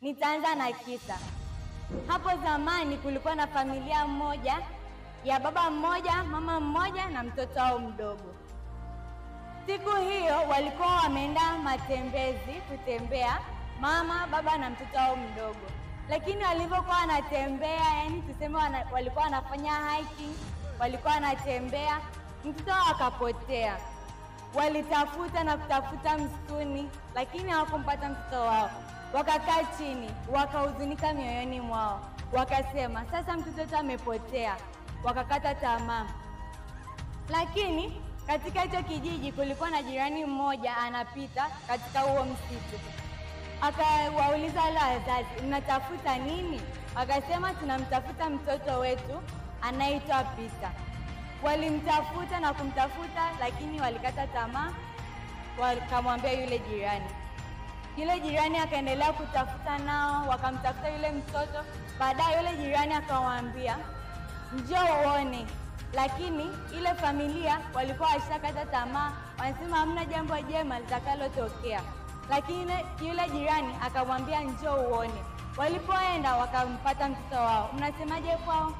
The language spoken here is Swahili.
Nitaanza na kisa. Hapo zamani kulikuwa na familia moja ya baba mmoja, mama mmoja na mtoto wao mdogo. Siku hiyo walikuwa wameenda matembezi kutembea, mama, baba na mtoto wao mdogo. Lakini walivyokuwa wanatembea, yani tuseme walikuwa wanafanya hiking, walikuwa wanatembea, mtoto wao akapotea. Walitafuta na kutafuta msituni, lakini hawakumpata mtoto wao. Wakakaa chini, wakahuzunika mioyoni mwao. Wakasema, sasa mtoto wetu amepotea. Wakakata tamaa. Lakini katika hicho kijiji kulikuwa na jirani mmoja anapita katika huo msitu. Akawauliza wale wazazi, mnatafuta nini? Wakasema, tunamtafuta mtoto wetu anaitwa Peter. Walimtafuta na kumtafuta, lakini walikata tamaa. Wakamwambia yule jirani. Yule jirani akaendelea kutafuta nao, wakamtafuta yule mtoto. Baadaye yule jirani akawaambia, njoo uone. Lakini ile familia walikuwa washakata tamaa, wanasema hamna jambo jema litakalotokea. Lakini yule jirani akamwambia, njoo uone. Walipoenda wakampata mtoto wao. Mnasemaje kwao?